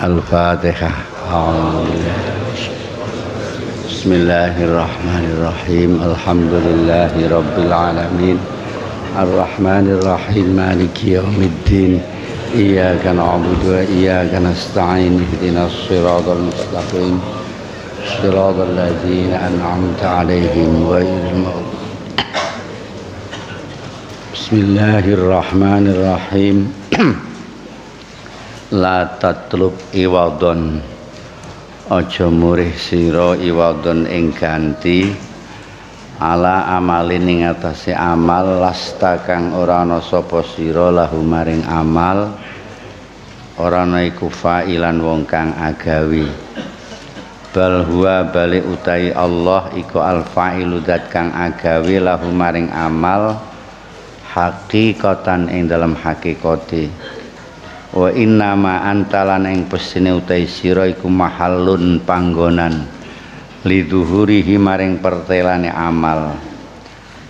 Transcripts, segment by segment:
Al-Fatihah. Bismillahirrahmanirrahim. Alhamdulillahi rabbil alamin. Ar-Rahmanirrahim. Maliki yaumiddin. Iyyaka na'budu wa iyyaka nasta'in. Ihdinas siratal mustaqim. Siratal ladzina an'amta 'alaihim ghairil maghdubi. Bismillahirrahmanirrahim. La tatlub iwadon, aja murih sira iwadon ing ganti ala amalin ing atase amal lasta kang ora ana sapa sira lahu maring amal ora ana iku fa'ilan wong kang agawi. Bal huwa bali utahi Allah iku al fa'ilu zat kang agawi lahu maring amal hakikatan ing dalam hakikate. Wa inna ma antalan ing pesine utahe sira iku mahallun panggonan lidzuhurihi maring pertelane amal.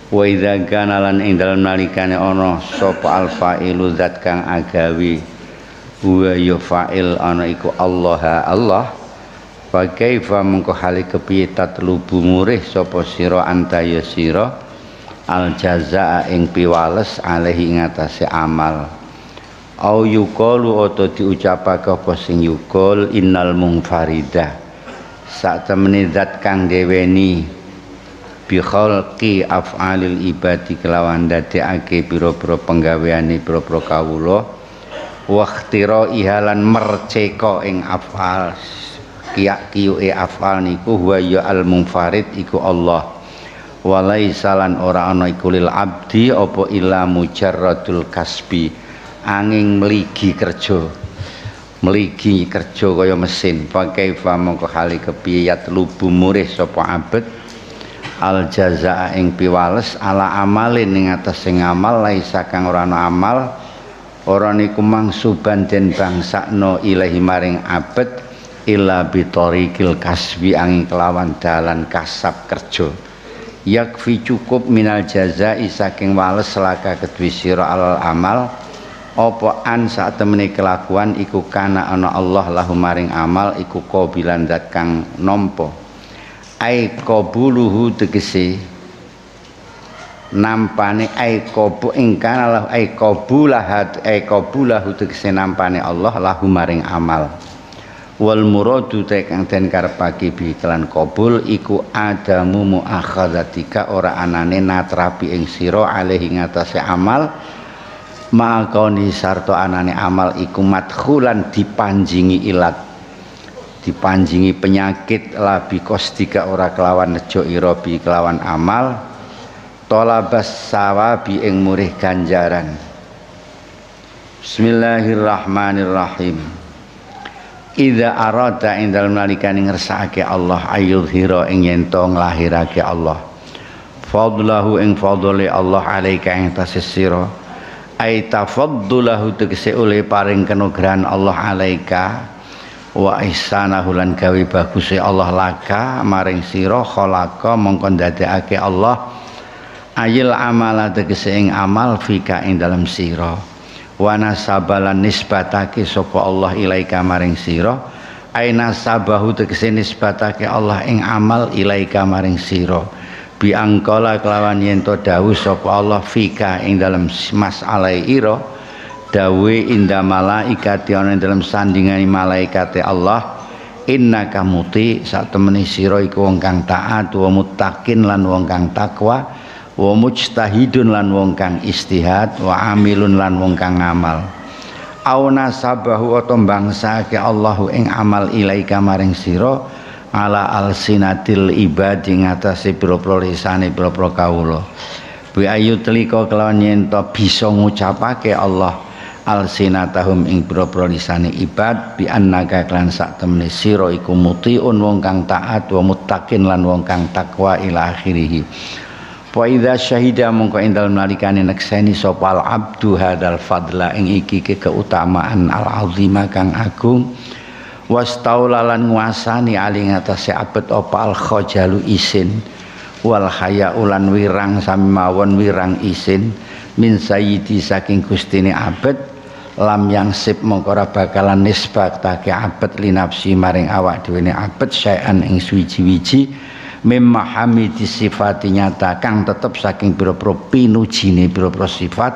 Wa idza kana lan ing dalem nalikane ana sapa al fa'ilu zat kang agawi wa ya fa'il ana iku Allah fa kaifa mengko hale kepiye tatlubu murih sapa sira anta ya sira al jazaa ing piwales alaihi ing atase amal. Au yuqalu atau diucapake apa sing yuqal innal munfaridah sak temene zat kang deweni bi khalqi af'alil ibadi kelawan dadekake pira-pira penggaweane pira-pira kawula wa ikhtira ihalan merceka ing af'al kiya-kiyuke af'al niku huwa ya al munfarid iku Allah walaisa lan ora ana iku lil abdi apa illa mujarradul kasbi angin meligi kerja kaya mesin pakai mongko hali kepiyat lubu murih sapa abet al jazaa ing piwales ala amalin ing atas sing amal laisa kang ora ana amal ora niku mangsuban den bangsakno ilahi maring abet illa bitoriqil kasbi angin kelawan dalan kasab kerja yakfi cukup minal jazai saking wales laka kedwi sira al amal apa an sak temene kelakuan iku kana ana Allah lahu maring amal iku qabilan zat kang nampa ai qabuluhu tegese nampane ai qabu ing kana lahu ai qabulahu tegese nampane Allah lahu maring amal wal muradu te kang den karepake bi kelan qabul iku adamu muakhadzatika ora anane natrapi ing sira alaihi ngatasé amal ma'akoni sarto anane amal iku madkhulan dipanjingi ilat dipanjingi penyakit labi kostika ora kelawan nejo irobi kelawan amal tolabas sawabi ing murih ganjaran. Bismillahirrahmanirrahim. Idza arada ing dalem nalikane ngersakake Allah ayyudhira ing yen to nglahirake Allah fadlahu ing fadli Allah alaika ing tasira ai tafaddulahu tegese oleh paring kanugrahan Allah alaika wa ihsanahu lan gawe baguse Allah laka maring sira khalaqa mongko ndadekake Allah ayil amala tegese ing amal fika ing dalam sira wa nasabalan nisbatake sapa Allah ilaika maring sira ai nasabahu tegese nisbatake Allah ing amal ilaika maring sira bi angkala kelawan yen to dawuh sapa Allah fika ing dalam mas'alai ira dawuh inda malaikati ana dalam sandingane malaikate Allah innaka muti sak temene sira iku wong kang taat wa muttaqin lan wong kang takwa wa mujtahidun lan wong kang istihad wa amilun lan wong kang ngamal au nasabahu atau bangsake Allahu ing amal ilaika maring sira ala alsinatil ibadi ngatasi pira-pira lisane pira-pira kawula bi ayu telika kelawan yen to bisa ngucapake Allah alsinatahum ing pira-pira lisane ibad bi annaka lan sak temene sira iku mutiun wong kang taat wa muttaqin lan wong kang takwa ila akhirih. Wa idza syahida mongko ing dalem nalikane nekseni sapa al abdu hadal fadla ing iki keutamaan al azima kang agung wastaulalan nguasani ali ngatasé abet apa al khajalu isin wal haya ulan wirang sami mawon wirang isin min sayyidi saking gustine abet lam yang sip mongko ora bakalan nisbatake abet li nafsi maring awak dhewe ne abet syai'an ing suwiji-wiji mimma hamidi sifati nyata kang tetep saking pira-pira pinujine pira-pira sifat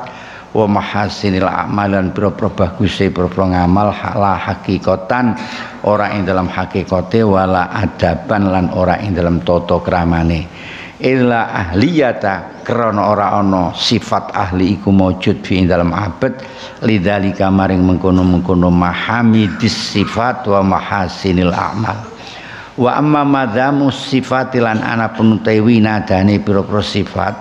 wa mahasinil a'malan pira-pira baguse pira-pira ngamal la hakikatan ora ing dalam hakikate wala adaban lan ora ing dalam tata kramane illa ahliyata krana ora ana sifat ahli iku maujud fi dalam abad lidzalika maring mengkono-mengkono mahamidis sifat wa mahasinil a'mal wa amma madzamu sifatilan ana penutewi nadane pira-pira sifat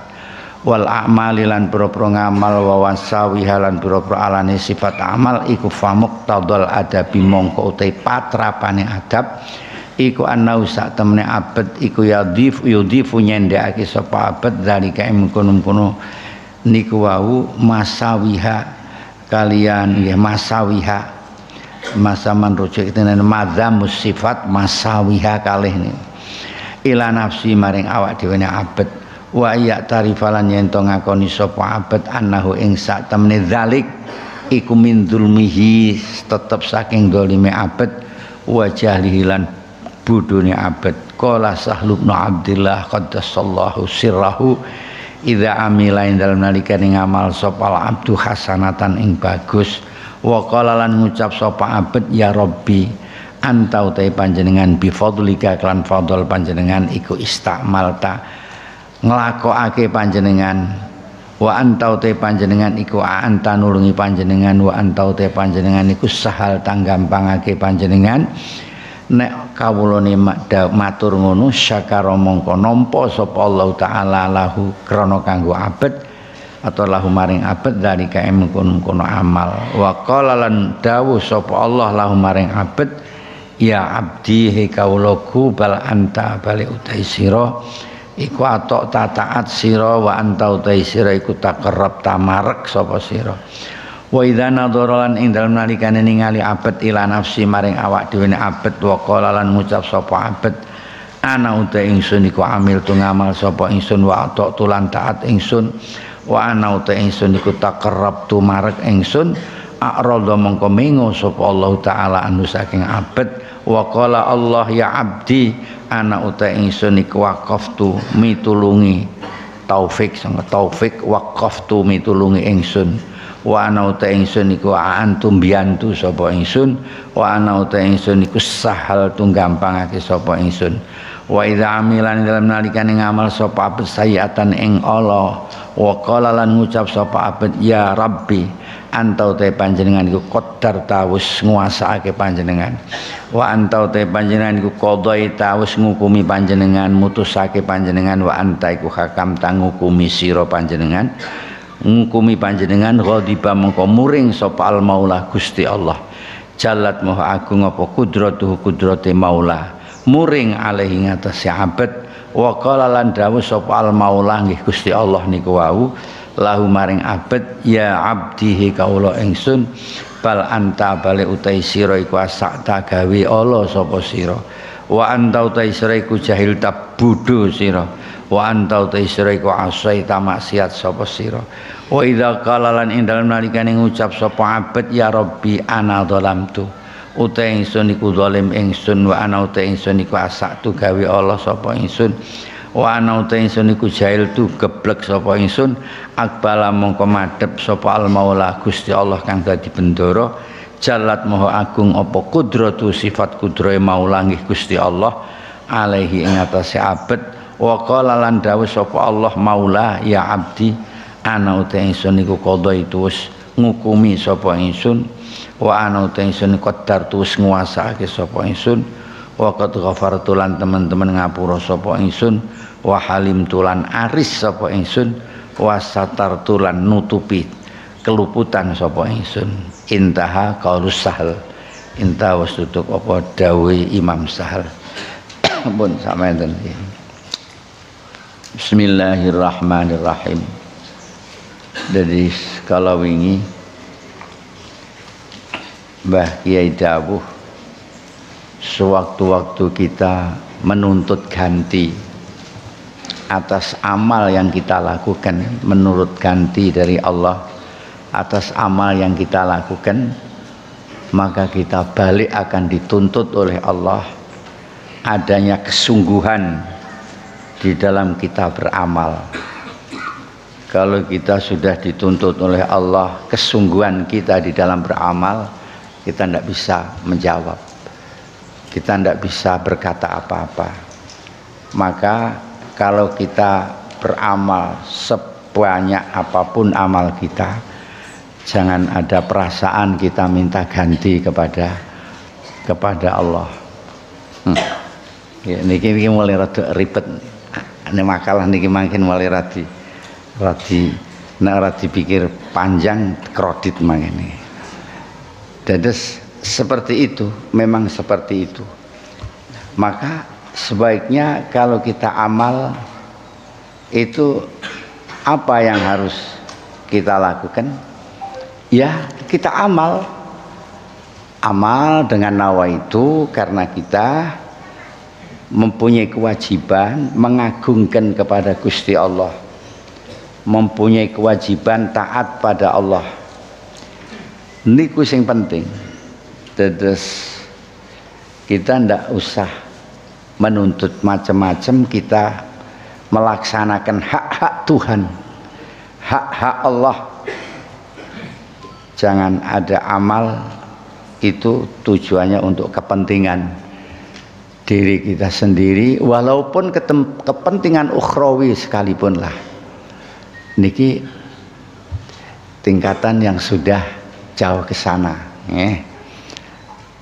wal a'mali lan pira-pira ngamal wa wasawihalan pira-pira alane sifat amal iku famuqtadal adabi mongko utai patrapane adab iku anau sak temene abad iku yudhifu nyendhekake sapa abad zalika mengkono-mengkono niku wau masawiha kalian nggih masawiha masaman rujuk tenen madzamus sifat masawiha kalih ni ila nafsi maring awak dhewe abad wa ya tarifalan yen to ngakoni sapa abad annahu ing sak temene zalik iku min zulmihi tetep saking dolime abad wa jahlilan budune abad qala Sahl bin Abdillah qaddasallahu sirrahu idza amila indal nalikane ngamal sapa abdu hasanatan ing bagus wa qala lan ngucap sapa abad ya rabbi anta utai panjenengan bi fadlika kan fadl panjenengan iku istamalta nglakokake panjenengan wa anta utai panjenengan iku anta nulungi panjenengan wa anta utai panjenengan iku sahal tanggampangake panjenengan nek kawulane matur ngono syakara mongko nampa sapa Allah taala lahu krana kanggo abad atau lahu maring abad dalika mengkono amal wa qala lan dawuh sapa Allah lahu maring abad ya abdi he kawulaku bal anta bali utai sira iku atok taat sira wa anta utai sira iku takarrab tamarek sapa sira wa idza nadhara lan ing dalem nalikane ningali abad ila nafsi maring awak dhewe abad wa qala lan ngucap sapa abad ana uta ingsun iku amil tu ngamal sapa ingsun wa atok tulan taat ingsun wa ana uta ingsun iku takarrab tu marek ingsun a'radha mongko mengo sapa Allah taala anu saking abad wa qala Allah ya abdi ana uta ingsun iku waqaftu mitulungi taufik sang taufik waqaftu mitulungi ingsun wa ana uta ingsun iku antum biantu sapa ingsun wa ana uta ingsun iku sahal tu gampangake sapa ingsun wa idza amilan dalam nalikane ngamal sapa abad sayiatan ing Allah wa qala lan ngucap sapa abad ya rabbi anta uta panjenengan iku qaddar tawus nguasaake panjenengan wa anta uta panjenengan iku qadai tawus ngukumi panjenengan mutusake panjenengan wa anta iku hakam tangukumi sira panjenengan ngukumi panjenengan ghadiba mengko muring sapa al maula Gusti Allah jalat maha agung apa kudratuhu kudrate maula muring alaihi ngatasi abad wa qala lan dawuh sapa al maula nggih Gusti Allah niku wau lahu maring abad ya abdihi kaula ingsun bal anta bale utai sira iku asakta gawe Allah sapa sira wa anta utai sira iku jahil tabudhu sira wa anta utai sira iku asai tamaksiat sapa sira wa idza qala lan ing dalem nalikane ngucap sapa abad ya rabbi ana zalamtu utai ingsun iku zalim ingsun wa ana utai ingsun iku asaktu gawe Allah sapa ingsun wa ana utai ingsun iku jahil tu geblek sapa ingsun akbala mongko madhep sapa al maula Gusti Allah kang dadi bendara jalat maha agung apa kudratu sifat kudrahe maula nggih Gusti Allah alaihi ing atase abad wa qala lan dawuh sapa Allah maula ya abdi ana uta ingsun iku qadaitu wis ngukumi sapa ingsun wa ana uta ingsun qaddar tuwis nguasaake sapa ingsun wa qad ghafartu lan teman-teman ngapura sapa ingsun wa halim tulan aris sapa ingsun wa satartu lan nutupi keluputan sapa ingsun intaha qaulus Sahl inta wis tutup apa dawuh Imam Sahl pun sampeyan iki Bismillahirrahmanirrahim. Jadi kalau wingi Mbah Kiai dawuh sewaktu-waktu kita menuntut ganti atas amal yang kita lakukan menurut ganti dari Allah atas amal yang kita lakukan, maka kita balik akan dituntut oleh Allah adanya kesungguhan di dalam kita beramal. Kalau kita sudah dituntut oleh Allah kesungguhan kita di dalam beramal, kita tidak bisa menjawab, kita tidak bisa berkata apa-apa. Maka kalau kita beramal sebanyak apapun amal kita, jangan ada perasaan kita minta ganti kepada Allah. Ya, niki mulai rada ribet. Ini makalah niki makin mulai radi dipikir panjang kredit mangene. Jadi seperti itu, memang seperti itu. Maka sebaiknya kalau kita amal itu apa yang harus kita lakukan? Ya, kita amal dengan nawa itu karena kita mempunyai kewajiban mengagungkan kepada Gusti Allah, mempunyai kewajiban taat pada Allah. Niku sing penting. Terus kita ndak usah menuntut macam-macam, kita melaksanakan hak-hak Tuhan, hak-hak Allah. Jangan ada amal itu tujuannya untuk kepentingan diri kita sendiri, walaupun kepentingan ukhrawi sekalipun lah. Niki tingkatan yang sudah jauh ke sana.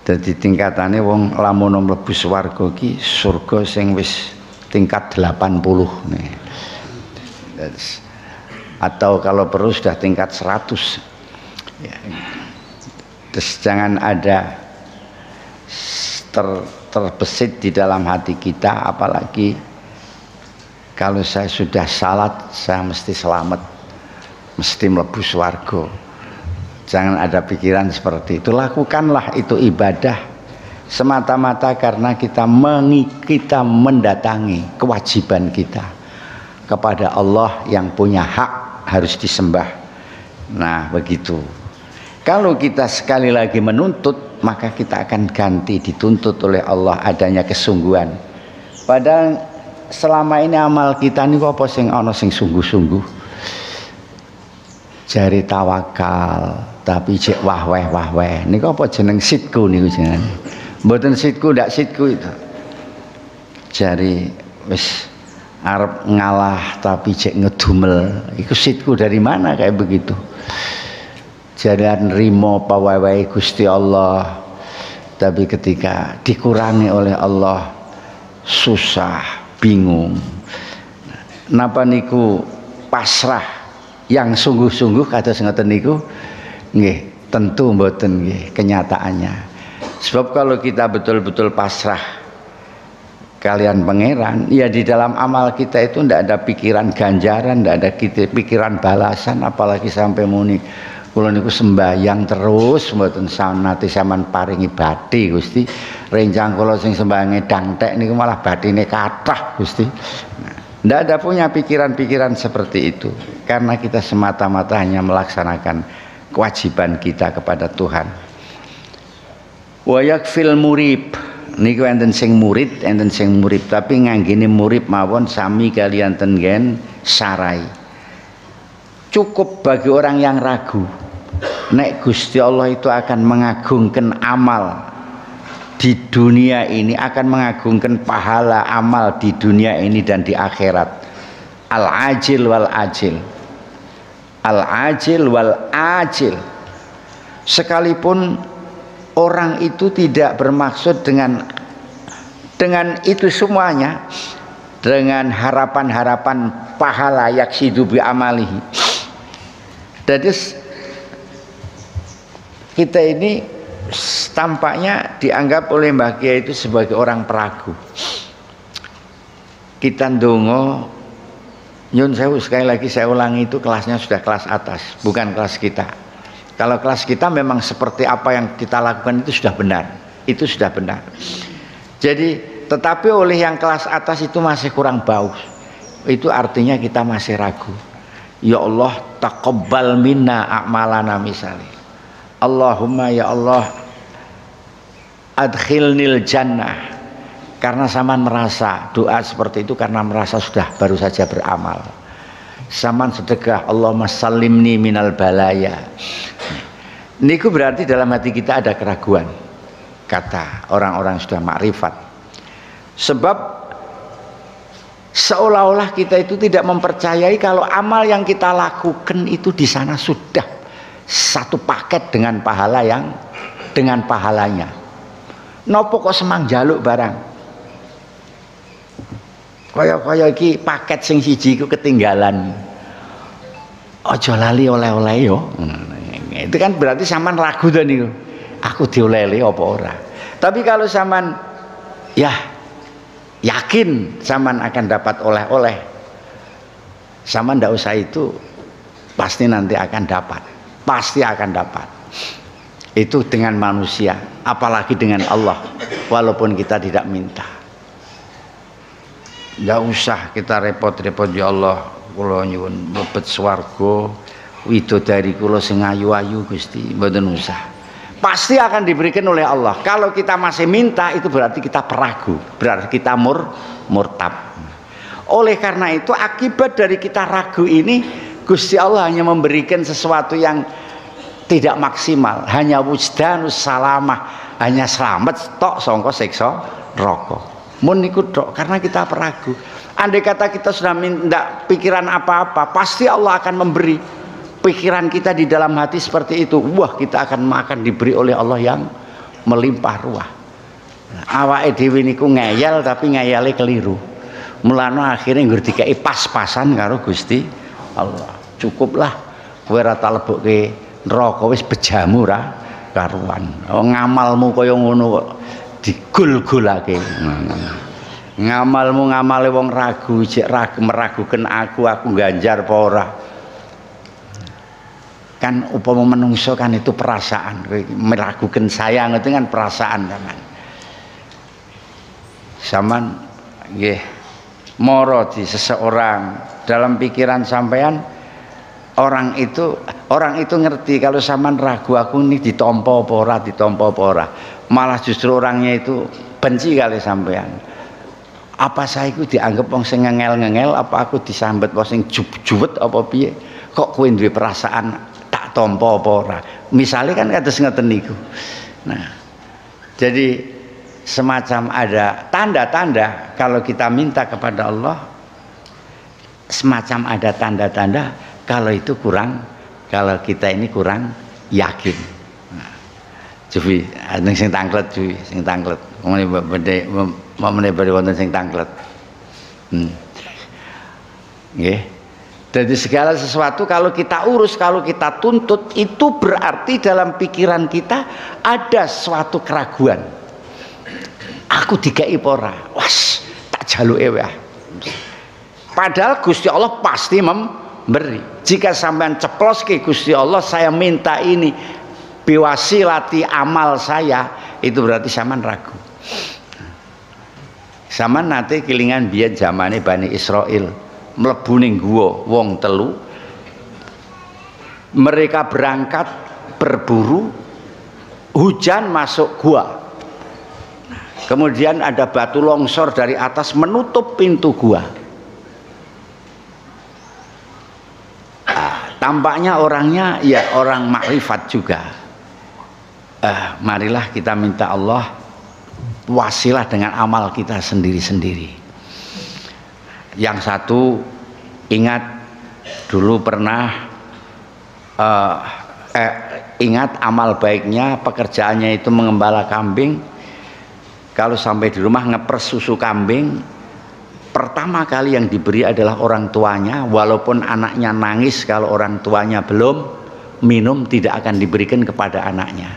Jadi tingkatannya wong lamun mlebu swarga ki surga sing wis tingkat 80 nih. Atau kalau perlu sudah tingkat 100. Ya. Terus jangan ada terbesit di dalam hati kita, apalagi kalau saya sudah salat saya mesti selamat, mesti mlebu swarga. Jangan ada pikiran seperti itu. Lakukanlah itu ibadah semata-mata karena kita mendatangi kewajiban kita kepada Allah yang punya hak harus disembah. Nah begitu. Kalau kita sekali lagi menuntut, maka kita akan ganti dituntut oleh Allah adanya kesungguhan. Padahal selama ini amal kita ini apa sing ana sing sungguh-sungguh. Jari tawakal, tapi cek wah-weh. Niku apa jeneng sitku niku jenenge. Mboten sitku ndak sitku itu. Jari wis arep ngalah tapi cek ngedumel. Iku sitku dari mana kayak begitu? Jadian rimo pawai Gusti Allah, tapi ketika dikurangi oleh Allah susah, bingung. Napa niku pasrah yang sungguh-sungguh kados ngoten niku? Nggih, tentu mboten nggih kenyataannya. Sebab kalau kita betul-betul pasrah kalian pangeran, ya di dalam amal kita itu ndak ada pikiran ganjaran, ndak ada pikiran balasan, apalagi sampai muni kula niku sembahyang terus mboten sanate sampean paringi bathi Gusti. Rencang kula sing sembayange dangtek niku malah bathine kathah Gusti. Ndak ada punya pikiran-pikiran seperti itu karena kita semata-mata hanya melaksanakan kewajiban kita kepada Tuhan. Wa yakfil murib niku enten sing murid, enten sing murib, tapi nganggene murib mawon sami kalian tenggen sarai. Cukup bagi orang yang ragu nek Gusti Allah itu akan mengagungkan amal di dunia ini, akan mengagungkan pahala amal di dunia ini dan di akhirat. Al-ajil wal ajil, al-ajil wal ajil. Sekalipun orang itu tidak bermaksud dengan itu semuanya, dengan harapan-harapan pahala yaksidu bi amalihi. Jadi kita ini tampaknya dianggap oleh Mbah Kiai itu sebagai orang peragu. Kita ndonga nyun sewu, sekali lagi saya ulangi, itu kelasnya sudah kelas atas, bukan kelas kita. Kalau kelas kita memang seperti apa yang kita lakukan itu sudah benar, itu sudah benar. Jadi tetapi oleh yang kelas atas itu masih kurang baus, itu artinya kita masih ragu. ya Allah taqabbal minna a'malana misali. Allahumma ya Allah adkhilnil jannah. Karena sampean merasa doa seperti itu karena merasa sudah baru saja beramal. Sampean sedekah Allahumma sallimni minal balaya. Niku berarti dalam hati kita ada keraguan, kata orang-orang sudah makrifat. Sebab seolah-olah kita itu tidak mempercayai kalau amal yang kita lakukan itu di sana sudah satu paket dengan pahalanya. Nopo kok semang jaluk barang? Kaya iki paket sing siji iku ketinggalan. Aja lali oleh-oleh yo. Itu kan berarti sampean ragu to niku. Aku dioleh-oleh apa ora? Tapi kalau sampean ya yakin sampean akan dapat oleh-oleh, sampean ndak usah itu, pasti nanti akan dapat. Pasti akan dapat. Itu dengan manusia, apalagi dengan Allah, walaupun kita tidak minta. Nggak usah kita repot-repot, ya Allah kula nyuwun mlebet swarga widodari kula sing ayu-ayu Gusti, mboten usah. Pasti akan diberikan oleh Allah. Kalau kita masih minta itu berarti kita peragu, berarti kita murtab. Oleh karena itu akibat dari kita ragu ini, Gusti Allah hanya memberikan sesuatu yang tidak maksimal, hanya wujdanus salamah, hanya selamat tok sangka siksa neraka. Mun niku tok karena kita peragu. Andai kata kita sudah minta pikiran apa-apa, pasti Allah akan memberi. Pikiran kita di dalam hati seperti itu, wah kita akan diberi oleh Allah yang melimpah ruah. Awake dhewe niku ngeyel tapi ngeyele keliru. Mulane akhirnya ngerti dikai pas-pasan karo Gusti Allah. Cukuplah kowe ora tak lebokke neraka wis bejamu ra karuan. Ngamalmu kaya ngono kok digul-gulake. Ngamalmu ngamale wong ragu, cek ragu meragukan aku ganjar apa ora. Kan upama menungso kan itu perasaan, meragukan saya itu kan perasaan kan. Saman nggih moro di seseorang dalam pikiran sampean, orang itu ngerti kalau saman ragu aku ini ditompo apa ora, malah justru orangnya itu benci kali sampean. Apa saya itu dianggap wong sing ngengel-ngengel, apa aku disambet wong sing juwet apa piye, kok kowe duwe perasaan tak tompo apa ora, misalnya kan kados ngoten niku. Nah jadi semacam ada tanda-tanda kalau kita minta kepada Allah, semacam ada tanda-tanda kalau itu kurang, kalau kita ini kurang yakin. Nah, Juwi, sing tanglet Juwi, sing tanglet. Mamane badhe wonten sing tanglet. Nggih. Jadi segala sesuatu kalau kita urus, kalau kita tuntut, itu berarti dalam pikiran kita ada suatu keraguan. Aku dikai ora, was tak jaluke wae. Padahal Gusti Allah pasti memberi. Jika sampean ceplos ke Gusti Allah, saya minta ini biwasilati amal saya, itu berarti sampean ragu. Sampean nate kelingan biyen zamane Bani Israil mlebu ning guwa wong telu, mereka berangkat berburu, hujan masuk gua, kemudian ada batu longsor dari atas menutup pintu gua. Tampaknya orangnya ya orang makrifat juga. Marilah kita minta Allah wasilah dengan amal kita sendiri-sendiri. Yang satu ingat dulu pernah ingat amal baiknya, pekerjaannya itu mengembala kambing. Kalau sampai di rumah ngepres susu kambing, pertama kali yang diberi adalah orang tuanya. Walaupun anaknya nangis, kalau orang tuanya belum minum tidak akan diberikan kepada anaknya.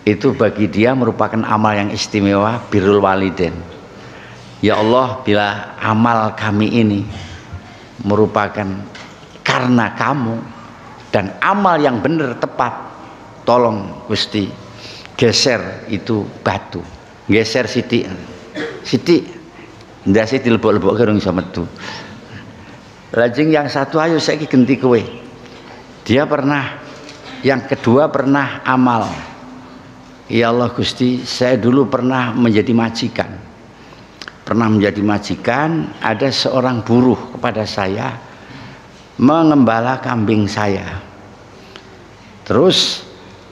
Itu bagi dia merupakan amal yang istimewa, birrul walidain. Ya Allah, bila amal kami ini merupakan karena kamu dan amal yang benar tepat, tolong Gusti geser itu batu, geser sidik ndase dilebok-lebok karo iso metu. Lajeng yang satu ayo saiki genti kowe. Dia pernah, yang kedua pernah amal. Ya Allah Gusti, saya dulu pernah menjadi majikan. Pernah menjadi majikan, ada seorang buruh kepada saya mengembala kambing saya. Terus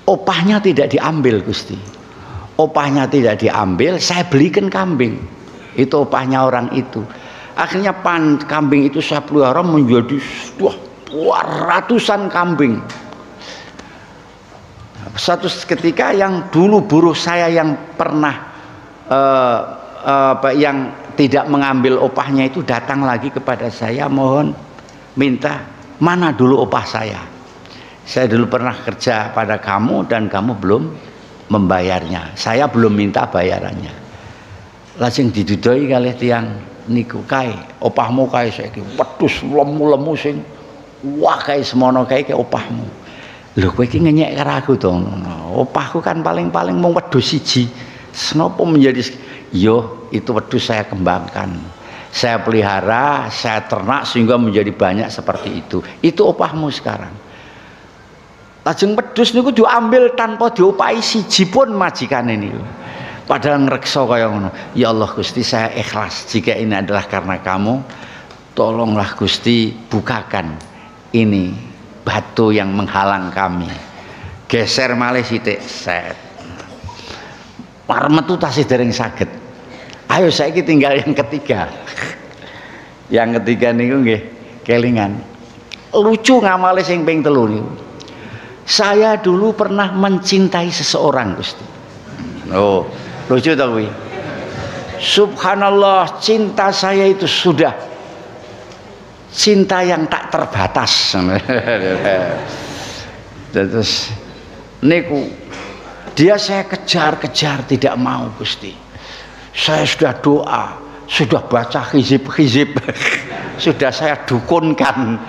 opahnya tidak diambil Gusti. Opahnya tidak diambil, saya belikan kambing. Itu opahnya orang itu. Akhirnya kambing itu saya pelihara menjadi ratusan kambing. Suatu ketika yang dulu buruh saya yang pernah yang tidak mengambil opahnya itu datang lagi kepada saya, mohon minta mana dulu opah saya. Saya dulu pernah kerja pada kamu dan kamu belum membayarnya. Saya belum minta bayarannya. Lajeng didudoi kalih tiyang niku kae, opahmu kae saiki wedhus lemu-lemu sing wah kae semono kae opahmu. Lho kowe iki ngenyek karo aku to. Opahku kan paling-paling mung wedhus siji. Senapa menjadi yo itu wedhus saya kembangkan. Saya pelihara, saya ternak sehingga menjadi banyak seperti itu. Itu opahmu sekarang. Lajeng wedhus niku diambil tanpa diopahi siji pun majikane niku. Padahal ngreksa kaya ngono. Ya Allah Gusti, saya ikhlas jika ini adalah karena kamu. Tolonglah Gusti, bukakan ini batu yang menghalang kami. Geser malih sithik set. Parmetu tasih dereng saged. Ayo saiki tinggal yang ketiga. Yang ketiga niku nggih kelingan. Lucu ngamale sing ping 3 niku. Saya dulu pernah mencintai seseorang Gusti. Oh, lucu toh kuwi. Subhanallah, cinta saya itu sudah cinta yang tak terbatas. Terus niku dia saya kejar-kejar tidak mau Gusti. Saya sudah doa, sudah baca hizib-hizib, sudah saya dukunkan,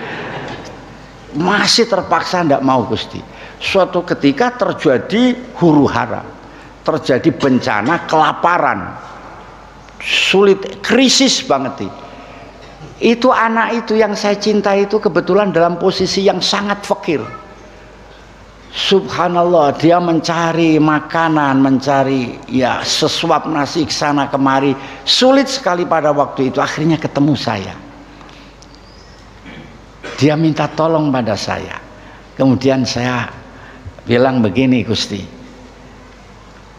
masih terpaksa tidak mau Gusti. Suatu ketika terjadi huru hara, terjadi bencana kelaparan, sulit, krisis banget. Itu anak itu yang saya cinta itu kebetulan dalam posisi yang sangat fakir. Subhanallah, dia mencari makanan, mencari ya sesuap nasi kesana kemari, sulit sekali pada waktu itu. Akhirnya ketemu saya, dia minta tolong pada saya. Kemudian saya bilang begini, Gusti,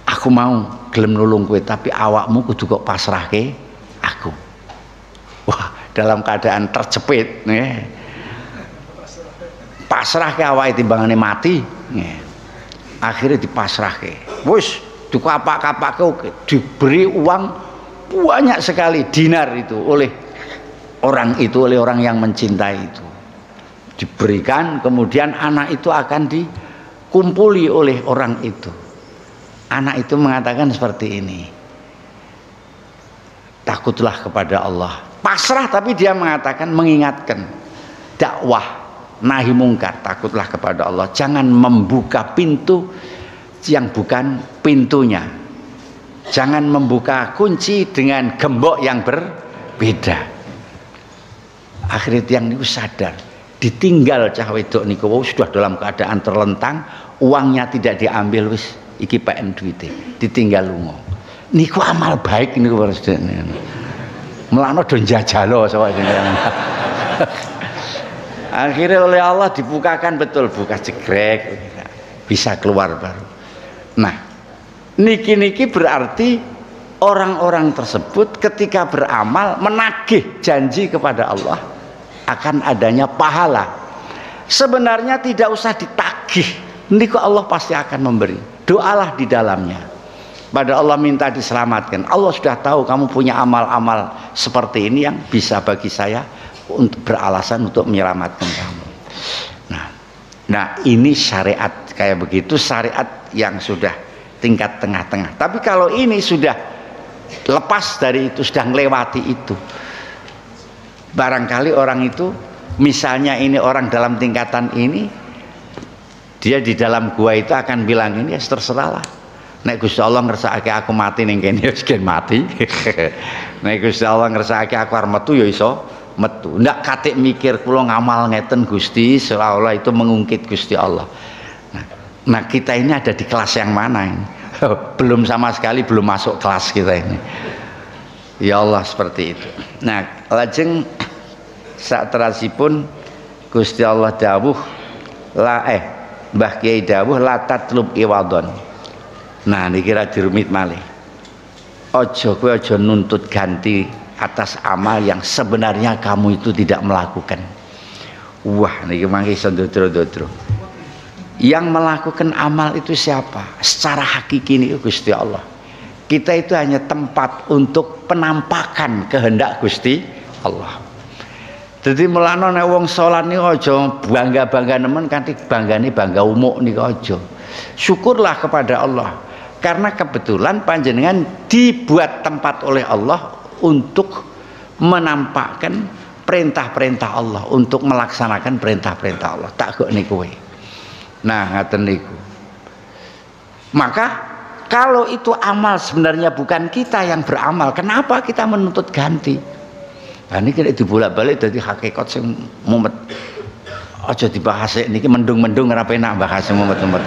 aku mau gelem nulung kowe, tapi awakmu kudu kok pasrahke aku. Wah, dalam keadaan terjepit nih, pasrahke awake timbangane mati. Akhirnya dipasrahke, wis dikapak-kapakke, diberi uang banyak sekali dinar itu oleh orang itu, oleh orang yang mencintai itu diberikan. Kemudian anak itu akan dikumpuli oleh orang itu. Anak itu mengatakan seperti ini, takutlah kepada Allah, pasrah, tapi dia mengatakan, mengingatkan dakwah nahi mungkar, takutlah kepada Allah, jangan membuka pintu yang bukan pintunya, jangan membuka kunci dengan gembok yang berbeda. Akhirnya tiang niku sadar, ditinggal cah wedok niku sudah dalam keadaan terlentang, uangnya tidak diambil, wis iki PN duite, ditinggal lunga. Niku amal baik niku Presiden. Melano do njajalo sawang jenengan. Akhirnya oleh Allah dibukakan betul, buka jegrek, bisa keluar baru. Nah, niki berarti orang-orang tersebut ketika beramal menagih janji kepada Allah akan adanya pahala. Sebenarnya tidak usah ditagih, niku Allah pasti akan memberi. Doalah di dalamnya. Pada Allah minta diselamatkan. Allah sudah tahu kamu punya amal-amal seperti ini yang bisa bagi saya untuk beralasan untuk menyelamatkan kamu. Nah ini syariat kayak begitu, syariat yang sudah tingkat tengah-tengah. Tapi kalau ini sudah lepas dari itu, sudah melewati itu, barangkali orang itu, misalnya ini orang dalam tingkatan ini, dia di dalam gua itu akan bilang ini ya terserahlah. Nek Gusti Allah ngersakake aku mati ning kene ya mati. Nek Gusti Allah ngersakake aku arep metu ya iso metu. Ndak katik mikir kula ngamal ngeten Gusti, seolah-olah itu mengungkit Gusti Allah. Nah, kita ini ada di kelas yang mana ini? Belum sama sekali belum masuk kelas kita ini. Ya Allah seperti itu. Nah, lajeng saterasipun Gusti Allah dawuh Mbah Kiai dawuh la tatlub iwadon. Nah, niki kira dirumit malih. Kowe aja nuntut ganti atas amal yang sebenarnya kamu itu tidak melakukan. Wah, niki mangke iso ndodro-ndodro. Yang melakukan amal itu siapa? Secara hakiki ini Gusti Allah. Kita itu hanya tempat untuk penampakan kehendak Gusti Allah. Jadi mulane nek wong salat niku aja bangga-bangga nemen kanthi banggane bangga umuk niku aja. Syukurlah kepada Allah karena kebetulan panjenengan dibuat tempat oleh Allah untuk menampakkan perintah-perintah Allah, untuk melaksanakan perintah-perintah Allah. Tak kok niku kowe. Nah, ngaten niku. Maka kalau itu amal sebenarnya bukan kita yang beramal, kenapa kita menuntut ganti? Nah, ini kira dibolak-balik dari hakikat sing mumet. Aja dibahas niki mendung-mendung ora penak bahas mumet-mumet.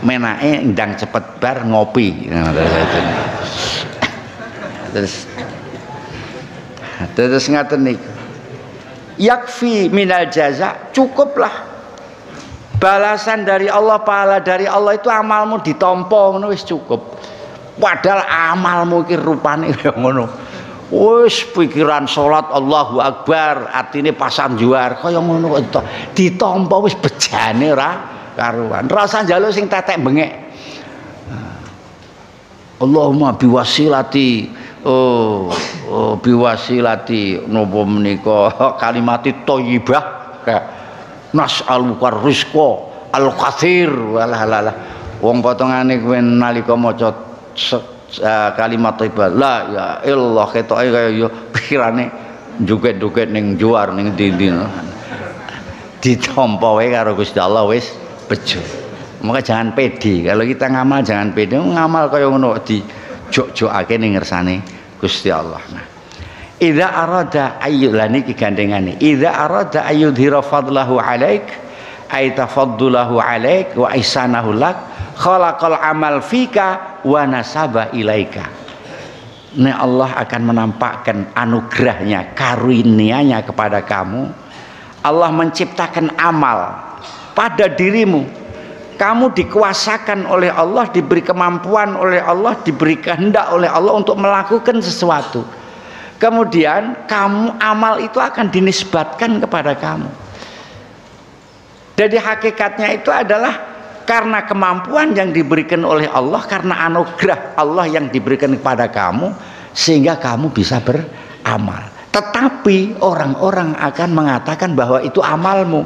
Menake ndang cepet bar ngopi. Nah, terus ngaten niku. Yakfi minal jaza, cukuplah balasan dari Allah, pahala dari Allah itu amalmu ditampa ngono wis cukup. Padahal amalmu iki rupane kaya ngono. Wis pikiran salat Allahu Akbar, atine pasan juar kaya ngono kok ditampa wis bejane ora karuan. Rasa njaluk sing tetek bengek. Allahumma biwasilati biwasilati napa menika kalimati thayyibah nas'aluka rizqa al-katsir walah wong potongane kowe nalika maca kalimat thayyibah la ya illallah ketoke kaya ya pikirane joget-joget ning juar ning ndi-ndi ditampa wae karo Gusti Allah wis bejo. Maka jangan pede kalau kita ngamal, jangan pede ngamal kaya ngono dijok-jokake ning ngersane Gusti Allah. Nah, idza arada ayyulani ki gandengane idza arada ayyudhira fadlahu alaik ay tafaddulahu alaik wa ihsanahu lak khalaqal amal fika wa nasaba ilaika. Nek Allah akan menampakkan anugerahnya, karunia-Nya kepada kamu. Allah menciptakan amal pada dirimu. Kamu dikuasakan oleh Allah, diberi kemampuan oleh Allah, diberi kehendak oleh Allah untuk melakukan sesuatu. Kemudian kamu amal itu akan dinisbatkan kepada kamu. Jadi hakikatnya itu adalah karena kemampuan yang diberikan oleh Allah, karena anugerah Allah yang diberikan kepada kamu, sehingga kamu bisa beramal. Tetapi orang-orang akan mengatakan bahwa itu amalmu.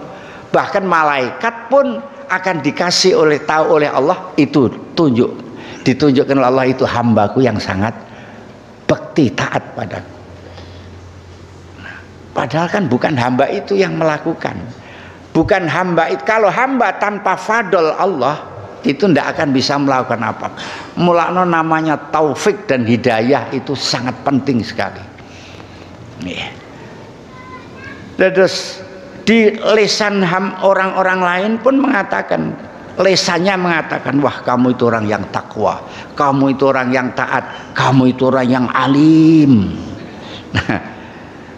Bahkan malaikat pun akan dikasih tahu oleh Allah, itu ditunjukkan oleh Allah, itu hambaku yang sangat bekti taat padaku. Padahal kan bukan hamba itu yang melakukan, bukan hamba itu. Kalau hamba tanpa fadl Allah itu tidak akan bisa melakukan apa. Mulakno namanya taufik dan hidayah itu sangat penting sekali. Terus di lisan orang-orang lain pun mengatakan, lesannya mengatakan, wah kamu itu orang yang takwa, kamu itu orang yang taat, kamu itu orang yang alim.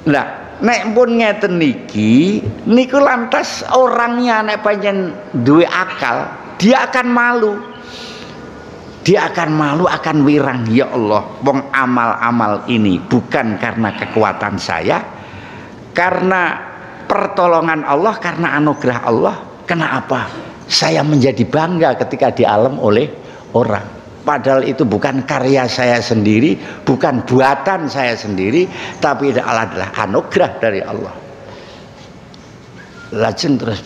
Nah, nek pun ngeten niki, niku lantas orangnya nek pancen duwe akal, dia akan malu. Dia akan malu, akan wirang. Ya Allah, wong amal-amal ini bukan karena kekuatan saya, karena pertolongan Allah, karena anugerah Allah. Kenapa saya menjadi bangga ketika di alam oleh orang? Padahal itu bukan karya saya sendiri, bukan buatan saya sendiri, tapi adalah anugerah dari Allah. Lajeng terus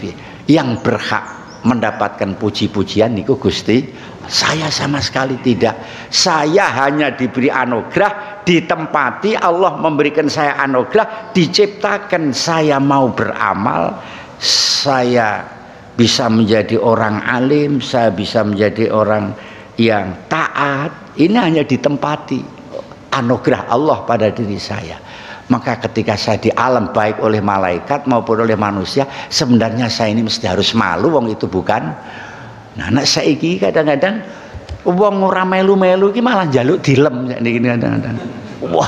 yang berhak mendapatkan puji-pujian niku Gusti, saya sama sekali tidak. Saya hanya diberi anugerah, ditempati Allah memberikan saya anugerah, diciptakan saya mau beramal, saya bisa menjadi orang alim, saya bisa menjadi orang yang taat. Ini hanya ditempati anugerah Allah pada diri saya. Maka ketika saya di alam baik oleh malaikat maupun oleh manusia, sebenarnya saya ini mesti harus malu, wong itu bukan. Nah, nek saiki kadang-kadang wong ora melu-melu iki malah njaluk dilem niki kadang-kadang. Wah,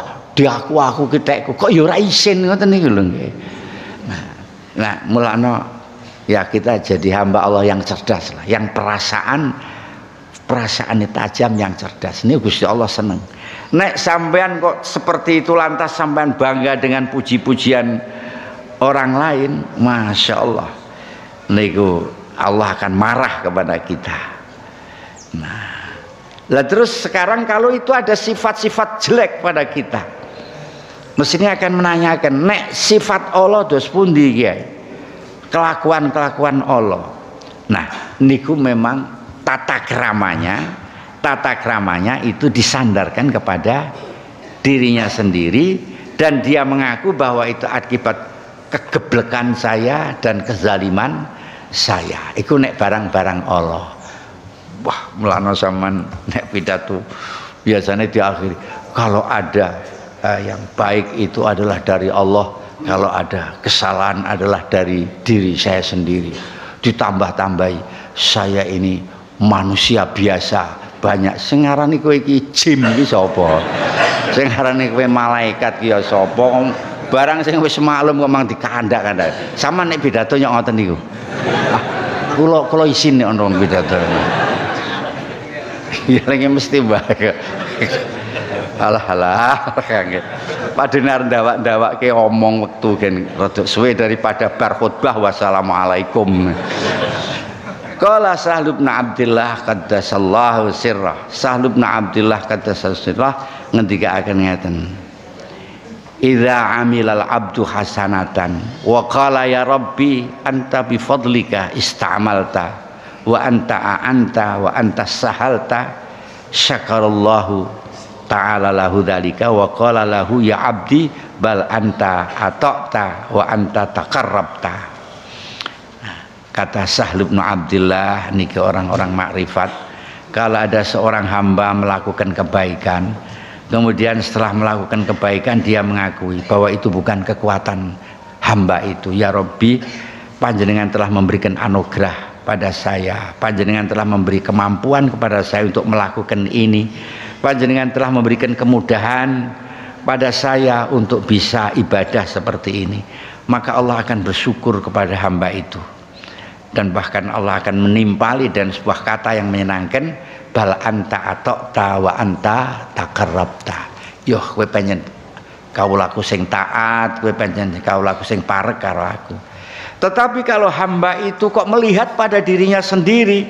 aku kitekku kok ya ora isin ngoten niku lho nggih. Nah, mulane ya kita jadi hamba Allah yang cerdas lah, yang perasaannya tajam, yang cerdas. Ini Gusti Allah seneng. Nek sampean kok seperti itu lantas sampean bangga dengan puji-pujian orang lain, masya Allah, niku Allah akan marah kepada kita. Nah, lah terus sekarang kalau itu ada sifat-sifat jelek pada kita, mestinya akan menanyakan, nek sifat Allah dos pundi kiai, kelakuan-kelakuan Allah. Nah, niku memang tata keramanya itu disandarkan kepada dirinya sendiri, dan dia mengaku bahwa itu akibat kegeblekan saya dan kezaliman saya. Iku nek barang-barang Allah. Wah, mulana sampean nek pidato biasanya diakhiri, kalau ada yang baik itu adalah dari Allah, kalau ada kesalahan adalah dari diri saya sendiri. Ditambah-tambahi, saya ini manusia biasa, banyak sing ngarani kowe iki jin iki sapa, sing ngarani kowe malaikat ki ya sapa, barang sing wis maklum kok mang dikandak-kandak. Sama nek pidato nyok ngoten niku. Kula isin nek ono pidato. Ya lagi mesti bae. Alah kangen. Padahal arep ndawak-ndawake omong wektu gen rada suwe daripada bar khutbah wassalamualaikum. Qala Sahl bin Abdullah qaddasallahu sirrah. Sahl bin Abdullah qaddasallahu sirrah ngendikaaken ngeten. Idza amilal abdu hasanatan wa qala ya rabbi anta bi fadlika ista'malta wa anta a'anta wa anta sahalta, syakarallahu ta'ala lahu dzalika wa qala lahu ya abdi bal anta ata'ta wa anta taqarrabta. Kata Sahl bin Abdullah niki orang-orang makrifat, kalau ada seorang hamba melakukan kebaikan, kemudian setelah melakukan kebaikan dia mengakui bahwa itu bukan kekuatan hamba itu. Ya Rabbi, panjenengan telah memberikan anugerah pada saya, panjenengan telah memberi kemampuan kepada saya untuk melakukan ini, panjenengan telah memberikan kemudahan pada saya untuk bisa ibadah seperti ini. Maka Allah akan bersyukur kepada hamba itu, dan bahkan Allah akan menimpali dan sebuah kata yang menyenangkan, bal anta ata'ta wa anta taqarrabta. Yo kowe pengen kawulaku sing taat, kowe pengen kawulaku sing parek karo aku. Tetapi kalau hamba itu kok melihat pada dirinya sendiri,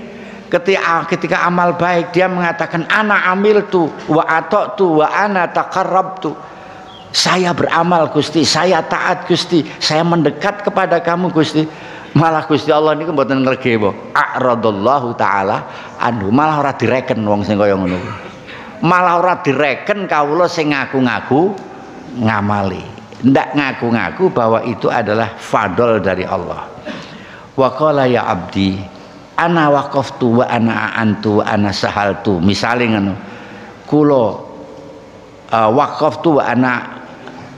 ketika amal baik dia mengatakan ana amiltu wa ata'tu wa ana taqarrabtu. Saya beramal Gusti, saya taat Gusti, saya mendekat kepada kamu Gusti. Malah Gusti Allah niku mboten ngregep, a'radallahu taala anhu, malah ora direken wong sing kaya ngono. Malah ora direken kawula sing ngaku-ngaku ngamali. Ndak ngaku-ngaku bahwa itu adalah fadl dari Allah. Wa qala ya abdi ana waqaftu wa ana antu wa ana sahaltu. Misale ngono. Kula waqaftu wa ana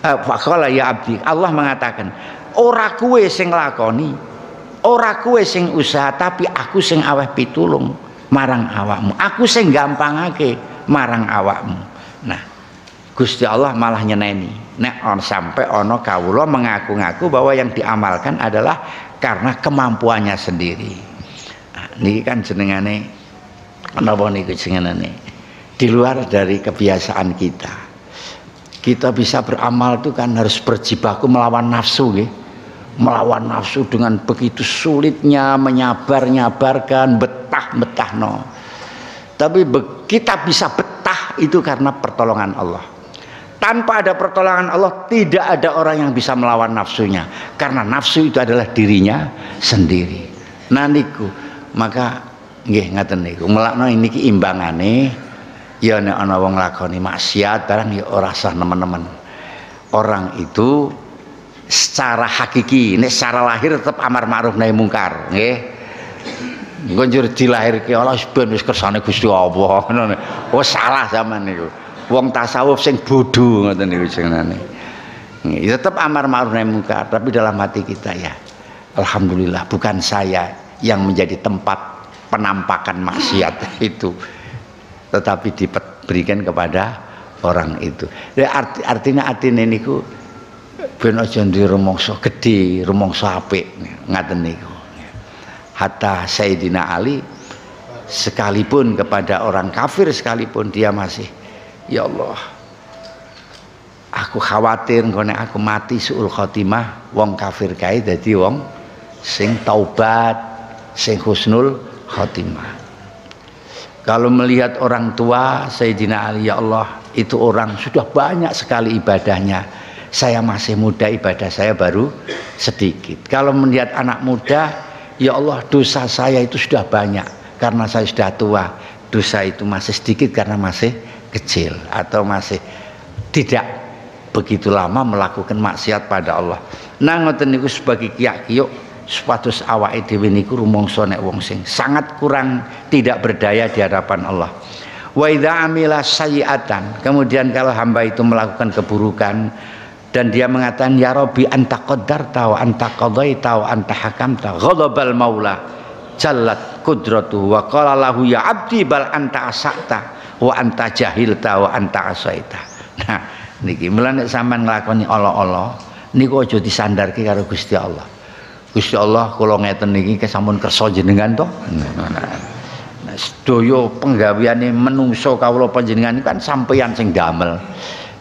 wa qala ya abdi. Allah mengatakan, ora kuwe sing lakoni, ora kuwe sing usaha, tapi aku sing aweh pitulung marang awakmu. Aku sing gampangake marang awakmu. Nah, Gusti Allah malah nyeneni. Nek sampai ono kawula mengaku-ngaku bahwa yang diamalkan adalah karena kemampuannya sendiri. Nah, niki kan jenengane napa niku jenengane? Di luar dari kebiasaan kita. Kita bisa beramal itu kan harus berjibaku melawan nafsu nggih. Melawan nafsu dengan begitu sulitnya, menyabarkan, betah-betahno. Tapi kita bisa betah itu karena pertolongan Allah. Tanpa ada pertolongan Allah, tidak ada orang yang bisa melawan nafsunya, karena nafsu itu adalah dirinya sendiri. Nah niku, maka nggih ngaten niku, melakno niki imbangane. Ya nek ana wong nglakoni maksiat barang ya ora sah nemen-nemen. Orang itu secara hakiki, nek secara lahir tetap amar ma'ruf nahi mungkar, nggih. Engko njur dilahirke Allah ben wis kersane Gusti Allah, ngono. Oh salah zaman niku. Wong tasawuf sing bodho ngoten niku jenenge. Tetap amar ma'ruf nahi munkar, tapi dalam hati kita ya alhamdulillah bukan saya yang menjadi tempat penampakan maksiat itu, tetapi diberikan kepada orang itu. Artinya atine niku ben aja duwe rumangsa gedhe, rumangsa apik ngaten niku. Hatta Sayyidina Ali sekalipun kepada orang kafir sekalipun dia masih, ya Allah, aku khawatir ngene aku mati suul khotimah wong kafir kae dadi wong sing taubat, sing husnul khotimah. Kalau melihat orang tua Sayyidina Ali, ya Allah, itu orang sudah banyak sekali ibadahnya, saya masih muda, ibadah saya baru sedikit. Kalau melihat anak muda, ya Allah, dosa saya itu sudah banyak karena saya sudah tua, dosa itu masih sedikit karena masih kecil atau masih tidak begitu lama melakukan maksiat pada Allah. Nah ngoten niku sebagai kiyak-kiyuk supados awake dhewe niku rumangsa nek wong sing sangat kurang tidak berdaya di hadapan Allah. Wa idza amila sayyi'atan, kemudian kalau hamba itu melakukan keburukan dan dia mengatakan ya Rabbi anta qaddarta wa anta qadaita wa anta hakamta ghadabal maula jallat qudratuhu wa qala lahu ya abdi bal anta asakta wa anta jahilta wa anta asaita. Nah niki mulane sampean nglakoni ala-ala niku aja disandarke karo Gusti Allah. Gusti Allah kula ngeten niki kesampun kersa jenengan to. Nah, sedaya penggaweane menungso kawula panjenengan kan sampeyan sing damel.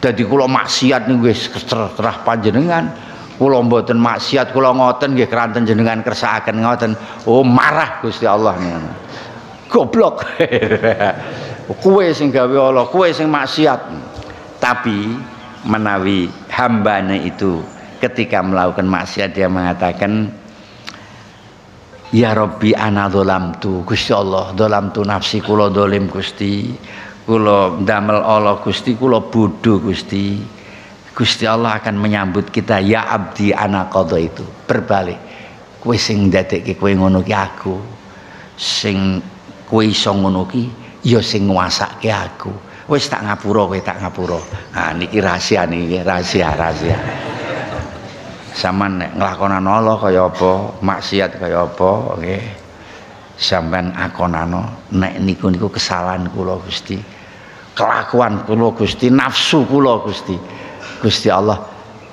Dadi kula maksiat niku wis terserah panjenengan. Kula mboten maksiat kula ngoten nggih keranten jenengan kersakaken ngoten. Oh marah Gusti Allah ngono. Goblok. Kowe sing gawe Allah, kowe sing maksiat. Tapi menawi hambane itu ketika melakukan maksiat dia mengatakan ya Rabbi ana dzalamtu, Gusti Allah dzalamtu nafsi, kula dolim Gusti, kula ndamel Allah Gusti, kula bodho Gusti. Gusti Allah akan menyambut kita ya abdi ana qadha itu berbalik, kowe sing ndadekke kowe ngono ki aku, sing kowe iso ngono ki ya sing nguasake aku. Wis tak ngapura kowe, tak ngapura. Nah niki rahasia niki, rahasia. Sampeyan nek nglakonan Allah kaya apa, maksiat kaya apa, nggih. Sampeyan akonano nek niku kesalahan kula Gusti. Kelakuan kula Gusti, nafsu kula Gusti. Gusti Allah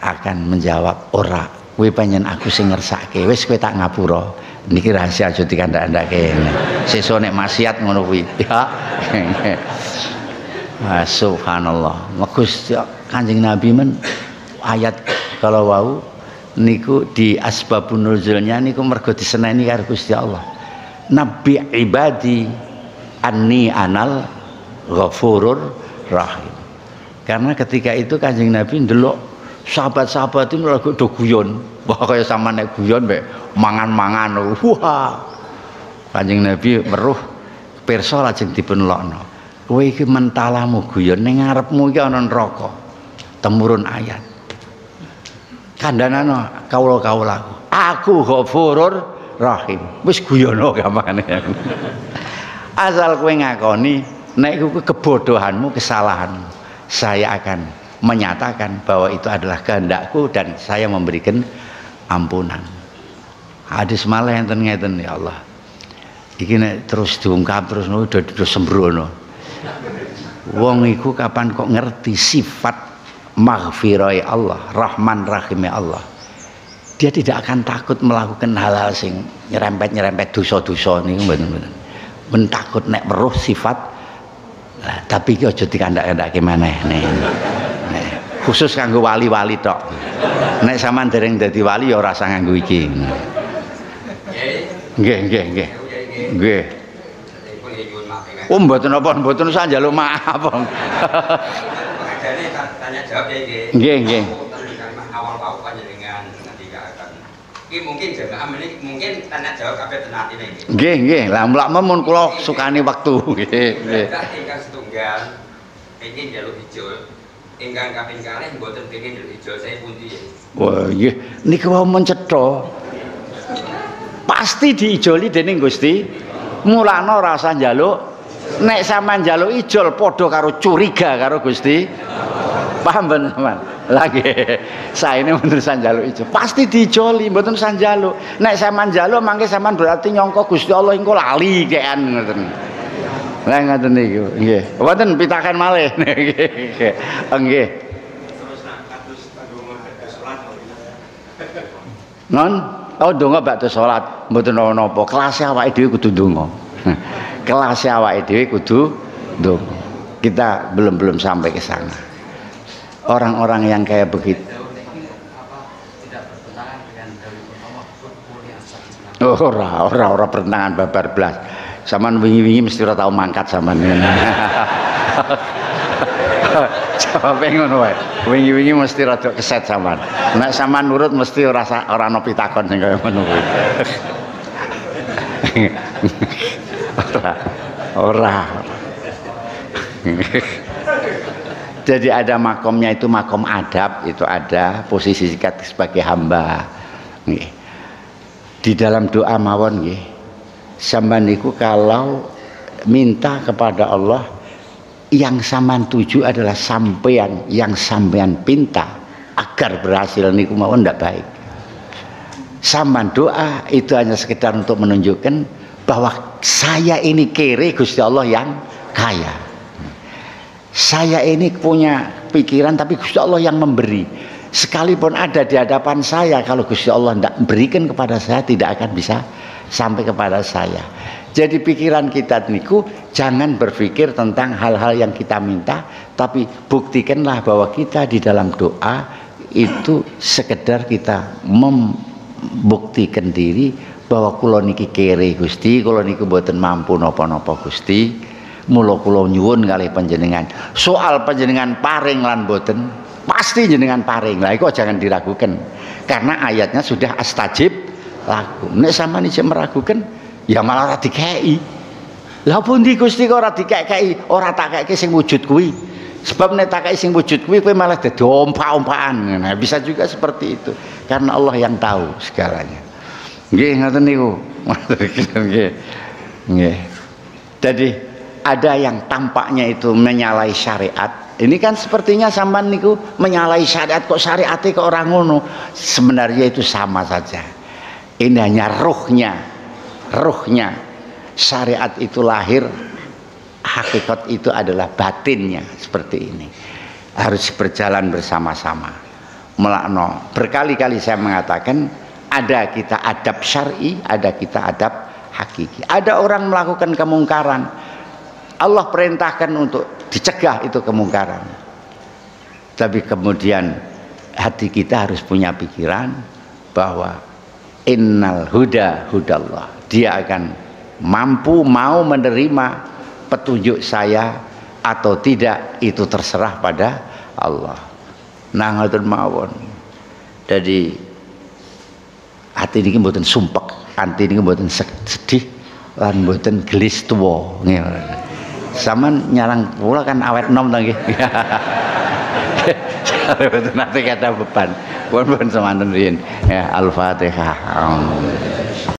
akan menjawab ora, kowe panjen aku sing ngersake. Wis kowe tak ngapura. Niki rahasia aja dikandak-kandake. Sesuk nek maksiat ngono kuwi. Ya. Subhanallah. Gusti Kanjeng Nabi men ayat kalau wau niku di asbabun nuzulnya niku mergo diseneni karo Gusti Allah. Nabi ibadi anni anal ghafurur rahim. Karena ketika itu Kanjeng Nabi ndelok sahabat-sahabat itu lagi do guyon. Wah kaya sama nek guyon mek mangan-mangan. Wah. Kanjeng Nabi weruh pirsa lajeng dipunlokno. Kowe iki mentalamu guyon ning ngarepmu iki ana neraka. Temurun ayat. Kandhanana kawula-kawulaku. Aku Ghafurur Rahim. Wis guyono gampangane. Asal kowe ngakoni nek iku kebodohanmu, kesalahanmu, saya akan menyatakan bahwa itu adalah kehendakku dan saya memberikan ampunan. Hadis malah enten ngeten ya Allah. Iki nek terus diungkap terus udah sembrono. Wong iku kapan kok ngerti sifat maghfirah Allah, Rahman Rahim Allah. Dia tidak akan takut melakukan hal-hal sing nyerempet dosa-dosa niku mboten. Men takut nek weruh sifat. Nah, tapi iki aja dikandak-kandake maneh nih. Khusus kanggo wali-wali tok. Nek sampean dereng dadi wali ya ora usah nganggo iki. Nggih. Oh mboten apa mboten usah njaluk maaf. Pengajarane tanya jawab ya nggih. Nggih. Awal wau panjenengan ngendikaken. Iki mungkin jamaah meniki mungkin tanya jawab kabeh ten atine nggih. Nggih. Lah mun kula sukani wektu nggih. Ingkang setunggal pengin njaluk ijol. Ingkang kaping kalih mboten pengin njaluk ijol saya pundi ya. Wah, nggih. Niku wau mencetha. Pasti diijoli dening Gusti. Mulane ora usah njaluk. Nek sampean njaluk ijol padha karo curiga karo Gusti Paham ben sampean? Lagi saya ini mboten sanjaluk ijo. Pasti dijoli mboten sanjaluk. Nek sampean njaluk mangke sampean berarti nyangka Gusti Allah engko lali kean ngoten. Lah ngoten niku. Nggih. Wonten pitaken malih. Nggih. Nggih. Terus nak kados donga salat. Non, oh donga bakda salat mboten ana apa. Kelas awake dhewe kudu donga. Kelas awake dhewe kudu donga. Kita belum sampai ke sana. Orang-orang yang kayak begitu. Ora bertentangan babar blas. Saman wingi-wingi mesti ora tau mangkat saman. Jawab ngono wae. Wingi-wingi mesti rada keset saman. Nek saman nurut mesti ora ana pitakon sing kaya ngono kuwi. Ora. Jadi ada makomnya itu makom adab, itu ada posisi sikat sebagai hamba. Nggih. Di dalam doa mawon nggih. Sampeyan niku kalau minta kepada Allah yang sampean tuju adalah sampean yang sampean pinta agar berhasil niku mawon ndak baik. Sampean doa itu hanya sekedar untuk menunjukkan bahwa saya ini kere Gusti Allah yang kaya. Saya ini punya pikiran tapi Gusti Allah yang memberi. Sekalipun ada di hadapan saya, kalau Gusti Allah tidak berikan kepada saya, tidak akan bisa sampai kepada saya. Jadi pikiran kita niku jangan berpikir tentang hal-hal yang kita minta, tapi buktikanlah bahwa kita di dalam doa itu sekedar kita membuktikan diri bahwa kula niki kere Gusti, kula niku mboten mampu napa-napa Gusti. Mula kula nyuwun kalih panjenengan. Soal panjenengan paring lan boten, pasti jenengan paring. Lah iku jangan diragukan. Karena ayatnya sudah astajib lakum. Nek sampeyan isih meragukan, ya malah ora dikeki. Lah pundi Gusti kok ora dikeki? Ora tak keki sing wujud kuwi. Sebab nek tak keki sing wujud kuwi kowe malah dadi ompak-ompakan. Nah, bisa juga seperti itu. Karena Allah yang tahu segalanya. Nggih ngoten niku. Nggih. Nggih. Jadi ada yang tampaknya itu menyalahi syariat. Ini kan sepertinya sampean niku menyalahi syariat, kok syariate kok orang ngono. Sebenarnya itu sama saja. Ini hanya ruhnya. Syariat itu lahir, hakikat itu adalah batinnya seperti ini. Harus berjalan bersama-sama. Melakno. Berkali-kali saya mengatakan ada kita adab syar'i, ada kita adab hakiki. Ada orang melakukan kemungkaran. Allah perintahkan untuk dicegah itu kemungkaran. Tapi kemudian hati kita harus punya pikiran bahwa innal huda hudallah. Dia akan mampu mau menerima petunjuk saya atau tidak, itu terserah pada Allah. Nah ngoten mawon. Jadi hati niki mboten sumpek, hati niki mboten sedih lan mboten gelis tuwa. Saman nyarang pula kan awet nom lagi. Nanti kata beban. Pun semanten riyin. Ya Al-Fatihah.